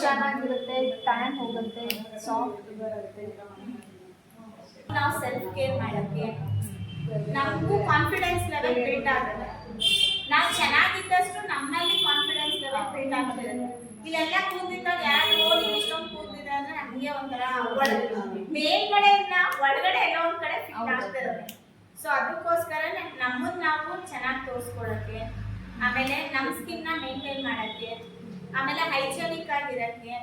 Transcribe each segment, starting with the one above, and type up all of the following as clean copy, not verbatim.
ಚೆನ್ನಾಗಿರುತ್ತೆ, ಟ್ಯಾನ್ ಹೋಗುತ್ತೆ, ಸಾಫ್ಟ್ ಬರುತ್ತೆ. ನಾವು ಸೆಲ್ಫ್ ಕೇರ್ ಮಾಡೋಕ್ಕೆ ನಮಗೂ ಕಾನ್ಫಿಡೆನ್ಸ್ ಲೆವೆಲ್ ಬಿಲ್ಡ್ ಆಗುತ್ತೆ. ನಾವು ಚೆನ್ನಾಗಿದ್ದಷ್ಟು ನಮ್ಮಲ್ಲಿ ಕಾನ್ಫಿಡೆನ್ಸ್ ಲೆವೆಲ್ ಬಿಲ್ಡ್ ಆಗ್ತಿರುತ್ತೆ. ಇಲ್ಲೆಲ್ಲ ಕೂದಿದ್ದಾಗ ಯಾರು ನೋಡಿ ಇಷ್ಟೊಂದು ಕೂದಿದೆ ಅಂದ್ರೆ ನಮಗೆ ಒಂಥರ ಮೇಲ್ಗಡೆಯಿಂದ ಒಳಗಡೆ ಎಲ್ಲ ಒಂದ್ ಕಡೆ ಫಿಟ್ ಆಗ್ತಿರುತ್ತೆ. ಸೊ ಅದಕ್ಕೋಸ್ಕರ ನಮ್ಮನ್ನ ನಾವು ಚೆನ್ನಾಗಿ ತೋರಿಸ್ಕೊಳ್ಳೋಕ್ಕೆ, ಆಮೇಲೆ ನಮ್ಮ ಸ್ಕಿನ್ನ ಮೇಂಟೈನ್ ಮಾಡೋಕ್ಕೆ, ಆಮೇಲೆ ಹೈಜೆನಿಕ್ ಆಗಿರೋಕ್ಕೆ,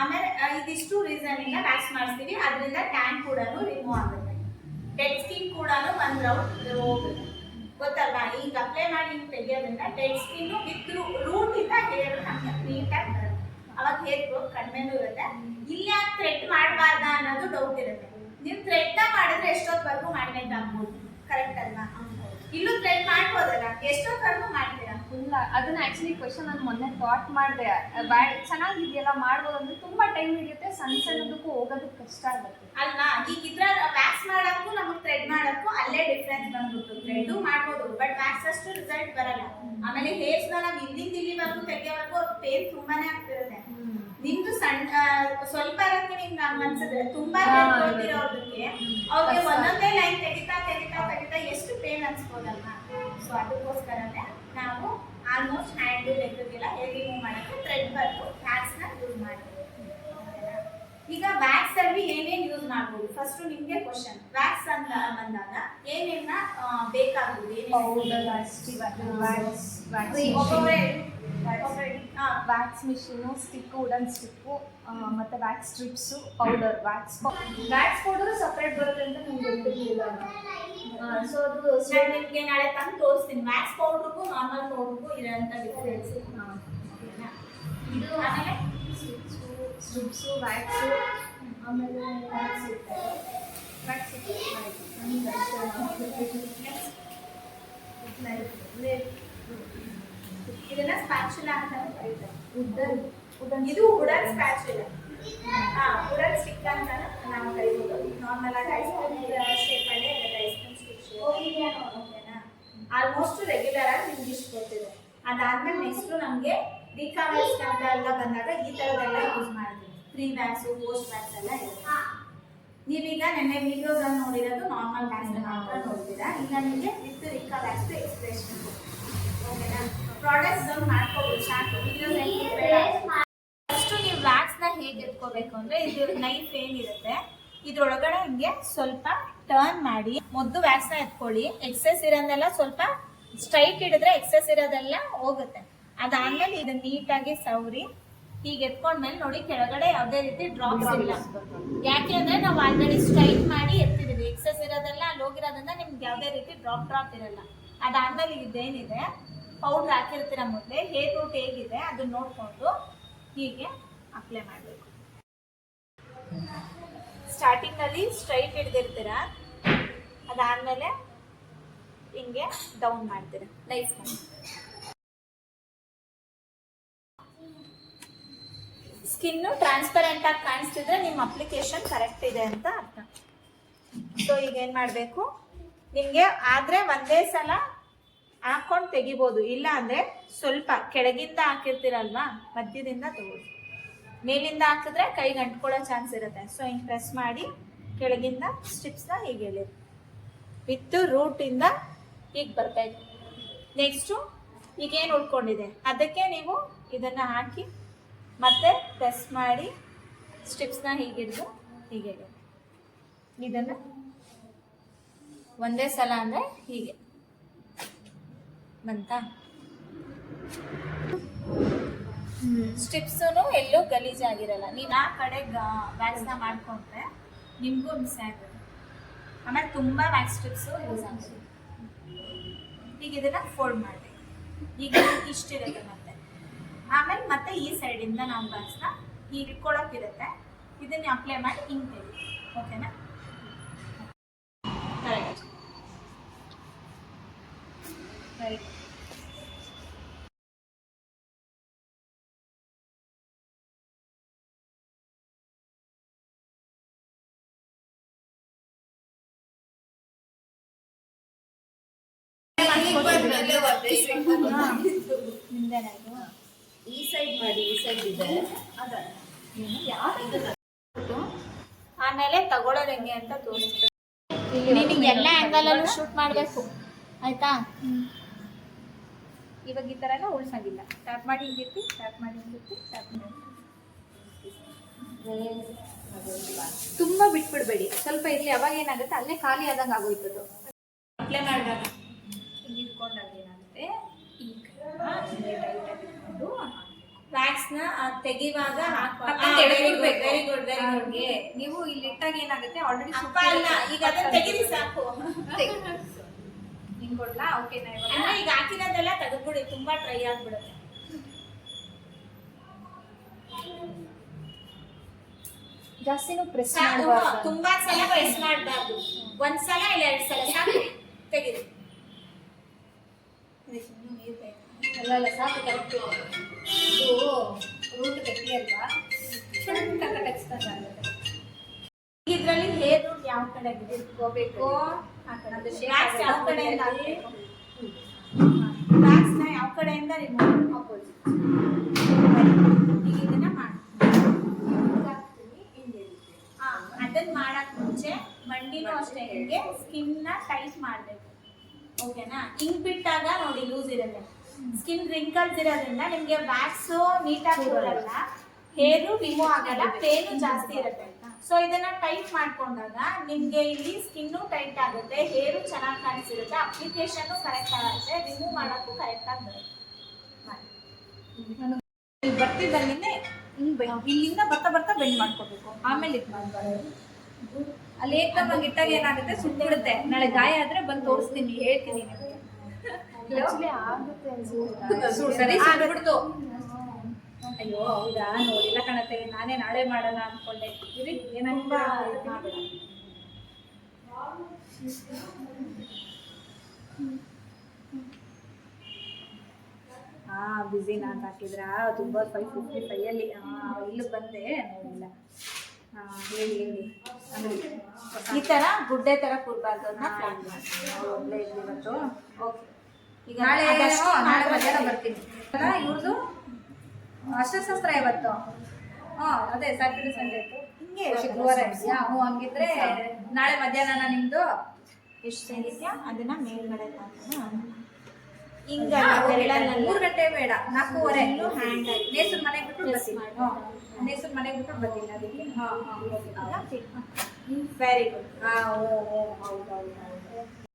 ಆಮೇಲೆ ಇದಿಷ್ಟು ರೀಸನ್ ಇಂದ ವ್ಯಾಕ್ಸ್ ಮಾಡಿಸ್ತೀವಿ. ಅದರಿಂದ ಟ್ಯಾನ್ ಕೂಡ ರಿಮೂವ್ ಆಗುತ್ತೆ, ಡೆಡ್ ಸ್ಕಿನ್ ಕೂಡ ಒಂದು ರೌಂಡ್ ಹೋಗುತ್ತೆ. ಗೊತ್ತಲ್ವಾ? ಈಗ ಅಪ್ಲೈ ಮಾಡಿ ಹಿಂಗೆ ತೆಗಿಯೋದ್ರಿಂದ ಡೆಡ್ ಸ್ಕಿನ್ ವಿತ್ ರೂಟ್ ಇಂದ ಹೇರ್ ನಮ್ಗೆ ನೀಟಾಗಿ ಬರುತ್ತೆ. ಅವಾಗ ಹೇರ್ ಗ್ರೋತ್ ಕಡಿಮೆನೂ ಇರುತ್ತೆ. ಇಲ್ಲಿ ಯಾಕೆ ಥ್ರೆಡ್ ಮಾಡಬಾರ್ದ ಅನ್ನೋದು ಡೌಟ್ ಇರುತ್ತೆ. ನೀವು ಥ್ರೆಡ್ ಮಾಡಿದ್ರೆ ಎಷ್ಟೊತ್ತವರೆಗೂ ಮಾಡಬೇಕಾಗ್ಬೋದು, ಕರೆಕ್ಟ್ ಅಲ್ವಾ? ಇಲ್ಲೂ ಥ್ರೆಡ್ ಮಾಡ್ಬೋದಲ್ಲ, ಎಷ್ಟೊತ್ತವರೆಗೂ ಮಾಡ್ತೀರಾ? ಇಲ್ಲ, ಅದನ್ನ ಆಕ್ಚುಲಿ ಕ್ವಶನ್ ನಾನು ಮೊನ್ನೆ ಥಾಟ್ ಮಾಡಿದೆ. ಚೆನ್ನಾಗಿದೆಯಲ್ಲ, ಮಾಡ್ಬೋದು ಅಂದ್ರೆ ತುಂಬಾ ಟೈಮ್ ಹಿಡಿಯುತ್ತೆ, ಸಣ್ಣ ಸಣ್ಣದಕ್ಕೂ ಹೋಗೋದಕ್ಕೆ ಕಷ್ಟ ಆಗುತ್ತೆ ಅಲ್ವಾ? ಈಗ ಇದ್ರ ವ್ಯಾಕ್ಸ್ ಮಾಡಕ್ಕೂ ನಮಗೆ ಥ್ರೆಡ್ ಮಾಡಕ್ಕೂ ಅಲ್ಲೇ ಡಿಫ್ರೆನ್ಸ್ ಬಂದ್ಬಿಟ್ಟು ಥ್ರೆಡ್ ಮಾಡ್ಬೋದು, ಬಟ್ ವ್ಯಾಕ್ಸ್ ಅಷ್ಟು ರಿಸಲ್ಟ್ ಬರಲ್ಲ. ಆಮೇಲೆ ಹೇರ್ಸ್ ನ ನಾವು ಇಲ್ಲಿವರೆಗೂ ತೆಗಿಯೋವರೆಗೂ ಪೇನ್ ತುಂಬಾನೇ ಆಗ್ತಿರುತ್ತೆ. ನಿಮ್ದು ಸಣ್ಣ ಸ್ವಲ್ಪ ಇರಕ್ಕೆ ನಿಮ್ಗೆ ಹಂಗ ಅನ್ಸಿದ್ರೆ ತುಂಬಾ ಓದಿರೋದಕ್ಕೆ ಅವ್ರಿಗೆ ಒಂದೊಂದೇ ಲೈನ್ ತೆಗಿತಾ ತೆಗಿತಾ ತೆಗಿತಾ ಎಷ್ಟು ಪೇನ್ ಅನ್ಸ್ಬೋದಲ್ವಾ? ಸೊ ಅದಕ್ಕೋಸ್ಕರನೇ ನಾವು ಆಲ್ಮೋಸ್ಟ್ ಹ್ಯಾಂಡ್ ಲೆಗ್ಗೆಲ್ಲ ಹೇರ್ ರಿಮೂವ್ ಮಾಡೋಕ್ಕೆ ಥ್ರೆಡ್ ಬರ್ತು ವ್ಯಾಕ್ಸ್ ನ ಯೂಸ್ ಮಾಡ್ತೀವಿ. ಈಗ ವ್ಯಾಕ್ಸ್ ಅಲ್ಲಿ ಏನೇನು ಯೂಸ್ ಮಾಡ್ಬೋದು? ಫಸ್ಟ್ ನಿಮ್ಗೆ ಕ್ವಶನ್, ವ್ಯಾಕ್ಸ್ ಅಂತ ಬಂದಾಗ ಏನೇನ ಬೇಕಾಗುವುದು? Wax machine, stick, wooden stick, ಮತ್ತೆ wax strips, powder, wax powder separate ಬರುತ್ತೆ ಅಂತ ನಿಮ್ಗೆ ಗೊತ್ತಿರಲಿಲ್ಲ. ಸೊ ಅದು ನಿಮಗೆ ನಾಳೆ ತಂದು ತೋರಿಸ್ತೀನಿ. ವ್ಯಾಕ್ಸ್ ಪೌಡರ್ಗೂ ನಾರ್ಮಲ್ ಪೌಡರ್ಗೂ ಇರೋಂಥ ಡಿಫ್ರೆನ್ಸ್. ಇದು ಆಮೇಲೆ ಸ್ಟ್ರಿಪ್ಸು, ವ್ಯಾಕ್ಸು, ಆಮೇಲೆ ಇದನ್ನ ಸ್ಪ್ಯಾಚುಲಾ ಅಂತ ಕರೀತಾರೆ. ಇದು ವುಡನ್ ಸ್ಪ್ಯಾಚುಲಾ, ವುಡನ್ ಸ್ಟಿಕ್ ಅಂತ ನಾವು ಕರಿಬೋದು. ನಾರ್ಮಲ್ ಆಗಿ ಐಸ್ ಕ್ರೀಮ್ ಶೇಪ್ ಅಲ್ಲೇ ಐಸ್ ಕ್ರೀಮ್ ಸ್ಟಿಕ್ ಶೇಪ್. ಓಕೆನಾ? ಆಲ್ಮೋಸ್ಟ್ ರೆಗ್ಯುಲರ್ ಆಗಿ ನಿಮ್ಗೆ ಇಷ್ಟು ಗೊತ್ತಿದೆ. ಅದಾದ್ಮೇಲೆ ನೆಕ್ಸ್ಟ್ ನಮಗೆ ಡಿಕಾವರ್ಸ್ ಅಂತ ಎಲ್ಲ ಬಂದಾಗ ಈ ಥರದ್ದೆಲ್ಲ ಯೂಸ್ ಮಾಡ್ತೀವಿ. ಪ್ರೀ ವ್ಯಾಕ್ಸು, ಪೋಸ್ಟ್ ವ್ಯಾಕ್ಸ್ ಎಲ್ಲ ಇರುತ್ತೆ. ನೀವೀಗ ನೆನ್ನೆ ವಿಡಿಯೋದಲ್ಲಿ ನೋಡಿರೋದು ನಾರ್ಮಲ್ ವ್ಯಾಕ್ಸ್ ಮಾತ್ರ ನೋಡ್ತೀರಾ. ಈಗ ನಿಮಗೆ ವಿತ್ ರಿಕಾ ವ್ಯಾಕ್ಸ್ ಎಕ್ಸ್ಪ್ರೆಷನ್. ಓಕೆನಾ? ಪ್ರಾಡಕ್ಟ್ಸ್ ಮಾಡ್ಕೋಬೋದು. ಸಾಕು, ಫಸ್ಟು ನೀವು ವ್ಯಾಕ್ಸ್ನ ಹೇಗೆ ಎತ್ಕೋಬೇಕು ಅಂದರೆ, ಇದು ನೈಫ್ ಏನಿರುತ್ತೆ ಇದ್ರೊಳಗಡೆ ಹಿಂಗೆ ಸ್ವಲ್ಪ ಟರ್ನ್ ಮಾಡಿ ಮೊದಲು ವ್ಯಾಕ್ಸ್ನ ಎತ್ಕೊಳ್ಳಿ. ಎಕ್ಸೆಸ್ ಇರೋದೆಲ್ಲ ಸ್ವಲ್ಪ ಸ್ಟ್ರೈಟ್ ಹಿಡಿದ್ರೆ ಎಕ್ಸೆಸ್ ಇರೋದೆಲ್ಲ ಹೋಗುತ್ತೆ. ಅದಾದ್ಮೇಲೆ ಇದನ್ನ ನೀಟಾಗಿ ಸವರಿ ಹೀಗೆ ಎತ್ಕೊಂಡ್ಮೇಲೆ ನೋಡಿ ಕೆಳಗಡೆ ಯಾವುದೇ ರೀತಿ ಡ್ರಾಪ್ಸ್ ಇಲ್ಲ. ಯಾಕೆ ಅಂದ್ರೆ ನಾವು ಆಲ್ರೆಡಿ ಸ್ಟ್ರೈಟ್ ಮಾಡಿ ಎತ್ತಿದೀವಿ. ಎಕ್ಸೆಸ್ ಇರೋದೆಲ್ಲ ಅಲ್ಲಿ ಹೋಗಿರೋದ್ರಿಂದ ನಿಮ್ಗೆ ಯಾವುದೇ ರೀತಿ ಡ್ರಾಪ್ ಇರಲ್ಲ. ಅದಾದ್ಮೇಲೆ ಇದೇನಿದೆ ಪೌಡ್ರ್ ಹಾಕಿರ್ತೀರ ಮೊದಲೇ, ಹೇರ್ ರೂಟ್ ಹೇಗಿದೆ ಅದನ್ನ ನೋಡ್ಕೊಂಡು ಹೀಗೆ ಅಪ್ಲೈ ಮಾಡಬೇಕು. ಸ್ಟಾರ್ಟಿಂಗಲ್ಲಿ ಸ್ಟ್ರೈಟ್ ಹಿಡ್ದಿರ್ತೀರ, ಅದಾದ್ಮೇಲೆ ಹಿಂಗೆ ಡೌನ್ ಮಾಡ್ತೀರ ನೈಫ್. ಸ್ಕಿನ್ನು ಟ್ರಾನ್ಸ್ಪರೆಂಟ್ ಆಗಿ ಕಾಣಿಸ್ತಿದ್ರೆ ನಿಮ್ಮ ಅಪ್ಲಿಕೇಶನ್ ಕರೆಕ್ಟ್ ಇದೆ ಅಂತ ಅರ್ಥ. ಸೊ ಈಗ ಏನು ಮಾಡಬೇಕು, ನಿಮಗೆ ಆದರೆ ಒಂದೇ ಸಲ ಹಾಕೊಂಡು ತೆಗಿಬೋದು. ಇಲ್ಲ ಅಂದರೆ ಸ್ವಲ್ಪ ಕೆಳಗಿಂದ ಹಾಕಿರ್ತೀರಲ್ವಾ, ಮಧ್ಯದಿಂದ ತಗೊಳ್ಳಿ. ಮೇಲಿಂದ ಹಾಕಿದ್ರೆ ಕೈಗೆ ಅಂಟ್ಕೊಳ್ಳೋ ಚಾನ್ಸ್ ಇರುತ್ತೆ. ಸೊ ಹಿಂಗೆ ಪ್ರೆಸ್ ಮಾಡಿ ಕೆಳಗಿಂದ ಸ್ಟಿಪ್ಸ್ನ ಹೀಗೆ ಎಳಿ ವಿತ್ ರೂಟಿಂದ ಹೀಗೆ ಬರ್ತಾಯಿದೆ. ನೆಕ್ಸ್ಟು ಈಗೇನು ಉಳ್ಕೊಂಡಿದೆ ಅದಕ್ಕೆ ನೀವು ಇದನ್ನು ಹಾಕಿ ಮತ್ತೆ ಪ್ರೆಸ್ ಮಾಡಿ ಸ್ಟಿಪ್ಸ್ನ ಹೀಗೆ ಹಿಡಿದು ಹೀಗೆ ಇದನ್ನು ಒಂದೇ ಸಲ ಅಂದರೆ ಹೀಗೆ ಬಂತಾ. ಸ್ಟಿಪ್ಸೂ ಎಲ್ಲೂ ಗಲೀಜಾಗಿರಲ್ಲ. ನೀವು ಆ ಕಡೆ ವ್ಯಾಕ್ಸ್ನ ಮಾಡ್ಕೊಂಡ್ರೆ ನಿಮಗೂ ಮಿಸ್ ಆಗುತ್ತೆ. ಆಮೇಲೆ ತುಂಬ ವ್ಯಾಕ್ಸ್ ಸ್ಟಿಪ್ಸು ಯೂಸ್ ಆಗುತ್ತೆ. ಈಗ ಇದನ್ನು ಫೋಲ್ಡ್ ಮಾಡಬೇಕು. ಈಗ ಇಷ್ಟಿರುತ್ತೆ ಮತ್ತೆ. ಆಮೇಲೆ ಮತ್ತೆ ಈ ಸೈಡಿಂದ ನಾವು ವ್ಯಾಕ್ಸ್ನ ಹೀಗೆ ಇಟ್ಕೊಳ್ಳೋಕ್ಕಿರುತ್ತೆ. ಇದನ್ನು ಅಪ್ಲೈ ಮಾಡಿ ಹಿಂಗೆ ತೆಗಿ. ಓಕೆನಾ? ಕರೆಕ್ಟ್. ಕರೆಕ್ಟ್. ನಿಮ್ದೇನಾಯ್ತು? ಈ ಸೈಡ್ ಮಾಡಿ, ಈ ಸೈಡ್ ಇದೆ. ಅದ ಯಾವ್ದು ಆಮೇಲೆ ತಗೊಳ್ಳೋದು ಹೆಂಗೆ ಅಂತ ತೋರಿಸ್ತೀನಿ. ನಿನಗೆ ಎಲ್ಲ ಆ್ಯಂಗಲಲ್ಲೂ ಶೂಟ್ ಮಾಡಬೇಕು ಆಯ್ತಾ. ಇವಾಗ ಈ ಥರ ಎಲ್ಲ ಉಳ್ಸಂಗಿಲ್ಲ. ಟ್ಯಾಪ್ ಮಾಡಿ ಹಿಂಗಿರ್ತಿ, ಟ್ಯಾಪ್ ಮಾಡಿ ಹಿಂಗಿರ್ತಿ, ಟ್ಯಾಪ್ ಮಾಡಿ. ತುಂಬ ಬಿಟ್ಬಿಡ್ಬೇಡಿ, ಸ್ವಲ್ಪ ಇರಲಿ. ಅವಾಗ ಏನಾಗುತ್ತೆ, ಅಲ್ಲೇ ಖಾಲಿ ಆದಂಗೆ ಆಗೋಯ್ತದು. ಅಪ್ಲೈ ಮಾಡಿದಾಗ ಹಿಂಗೆ ಇಟ್ಕೊಂಡಾಗ ಏನಾಗುತ್ತೆ, ಈಗ ಟೈಟಾಗಿ ಇಟ್ಕೊಂಡು ವ್ಯಾಕ್ಸ್ನ ತೆಗಿವಾಗ ವೆರಿ ಗುಡ್ ವೆರಿ ಗುಡ್ ನೀವು ಇಲ್ಲಿ ಇಟ್ಟಾಗ ಏನಾಗುತ್ತೆ, ಆಲ್ರೆಡಿ ಅಪ್ಪ ಅಲ್ಲ, ಈಗ ಅದನ್ನ ತೆಗಿರಿ ಸಾಕು. ಹಿಂಗೆ ಕೊಡ್ಲಾ? ಓಕೆ. ಅಂದ್ರೆ ಈಗ ಹಾಕಿರೋದೆಲ್ಲ ತೆಗೆದ್ಬಿಡಿ, ತುಂಬಾ ಡ್ರೈ ಆಗ್ಬಿಡುತ್ತೆ. ಜಾಸ್ತಿನೂ ಪ್ರೆಸ್ ಸಾಕು, ಮಾಡಬಾರ್ದು. ತುಂಬಾ ಸಲ ಪ್ರೆಸ್ ಮಾಡಬಾರ್ದು. ಒಂದ್ಸಲ ಇಲ್ಲ 2 ಸಲ ಸಾಕು, ತೆಗಿರಿ. ನೀರು ಬೇಕು. ಅಲ್ಲ ಸಾಕು, ಕರೆಕ್ಟು. ಇದು ರೂಟ್ ಗಟ್ಟಿ ಅಲ್ವಾ, ಟಕ್ ಎಕ್ಸ್ಟೆಂಡ್ ಆಗುತ್ತೆ. ಇದ್ರಲ್ಲಿ ಹೇರ್ ರೂಟ್ ಯಾವ ಕಡೆ ಇಟ್ಕೋಬೇಕು. ವ್ಯಾಕ್ಸ್ ಯಾವ ಕಡೆಯಿಂದ ಹಾಕ್ಬೇಕು, ವ್ಯಾಕ್ಸ್ನ ಯಾವ ಕಡೆಯಿಂದ ರಿಮೂವ್ ಆಪೋಸಿಟ್. ಈಗ ಇದನ್ನ ಮಾಡಿ. ಅದನ್ನ ಮಾಡಕ್ ಮುಂಚೆ ಮಂಡಿನೂ ಅಷ್ಟೇ ಹಿಂಗೆ ಸ್ಕಿನ್ನ ಟೈಟ್ ಮಾಡಬೇಕು. ಓಕೆನಾ? ಹಿಂಗ್ ಬಿಟ್ಟಾಗ ನೋಡಿ ಲೂಸ್ ಇರುತ್ತೆ, ಸ್ಕಿನ್ ರಿಂಕಲ್ಸ್ ಇರೋದ್ರಿಂದ ನಿಮ್ಗೆ ವ್ಯಾಕ್ಸು ನೀಟಾಗಿ ಕೂರಲ್ಲ, ಹೇರು ರಿಮೂವ್ ಆಗಲ್ಲ, ಪೇನು ಜಾಸ್ತಿ ಇರುತ್ತೆ. ಸೊ ಇದನ್ನ ಟೈಟ್ ಮಾಡ್ಕೊಂಡಾಗ ನಿಮ್ಗೆ ಇಲ್ಲಿ ಸ್ಕಿನ್ನು ಟೈಟ್ ಆಗುತ್ತೆ, ಹೇರು ಚೆನ್ನಾಗಿ ಕಾಣಿಸಿರುತ್ತೆ, ಅಪ್ಲಿಕೇಶನ್ ಕರೆಕ್ಟ್ ಆಗುತ್ತೆ, ರಿಮೂವ್ ಮಾಡೋಕ್ಕೂ ಕರೆಕ್ಟ್ ಆಗಿ ಬರುತ್ತೆ. ಇಲ್ಲಿ ಬರ್ತಿದ್ದಂಗೆ ಇಲ್ಲಿಂದ ಬರ್ತಾ ಬರ್ತಾ ಬೆಂಡ್ ಮಾಡ್ಕೋಬೇಕು, ಆಮೇಲೆ ಇದು ಮಾಡಬಾರ್ದು. ಅಲ್ಲಿ ಏಕದಮ್ ಇಟ್ಟಾಗ ಏನಾಗುತ್ತೆ, ಸುಟ್ಬಿಡುತ್ತೆ. ನಾಳೆ ಗಾಯ ಆದ್ರೆ ಬಂದು ತೋರಿಸ್ತೀನಿ, ಹೇಳ್ತೀನಿ ನಿಮಗೆ. ಸರಿ ಸುಟ್ಬಿಡ್ತು. ಅಯ್ಯೋ ಹೌದಾ, ನೋಡಿಲ್ಲ ಕಣತೆ, ನಾನೇ ನಾಳೆ ಮಾಡೋಣ ಅನ್ಕೊಂಡೆ. ಇರಿ ಏನಾಗ್ತಾ ಬಿಸಿನಾ ಅಂತ ಹಾಕಿದ್ರಾ? ತುಂಬ 555 ಇಲ್ಲಿ ಬಂದೆ, ನೋಡಿಲ್ಲ. ಹೇಳಿ ಹೇಳಿ. ಈ ತರ ಗುಡ್ಡೆ ತರ ಕೂರ್ಬಾರ್ದು, ಅದನ್ನ ಫ್ಲಾಟ್ ಮಾಡಿ. ಒಳ್ಳೆ ಇವತ್ತು. ಓಕೆ, ಈಗ ನಾಳೆ ಅದಷ್ಟು ನಾಳೆ ಮಧ್ಯಾಹ್ನ ಬರ್ತೀನಿ. ಇವ್ರದ್ದು ಅಷ್ಟಶಸ್ತ್ರ ಇವತ್ತು. ಅದೇ ಸ್ಯಾಟರ್ಡೆ ಸಂಡೇ ಇತ್ತು, ಹಿಂಗೆ ಶುಕ್ರವಾರ ಇದೆಯಾ? ಹಂಗಿದ್ರೆ ನಾಳೆ ಮಧ್ಯಾಹ್ನ ನಿಮ್ದು ಎಷ್ಟು ಸೇರಿದ್ಯಾ ಅದನ್ನ ಮೇಲ್ಗಡೆ ಹಿಂಗ 3 ಗಂಟೆ ಬೇಡ, 4:15 ಹ್ಯಾಂಡ್ ನೇಸೂರ್ ಮನೆಗೆ ಬಿಟ್ಟು ಬರ್ತೀನಿ. ನೇಸೂರ್ ಮನೆಗೆ ಬಿಟ್ಟು ಬರ್ತೀನಿ ಅದಕ್ಕೆ. Very good. ಹೌದೌದು.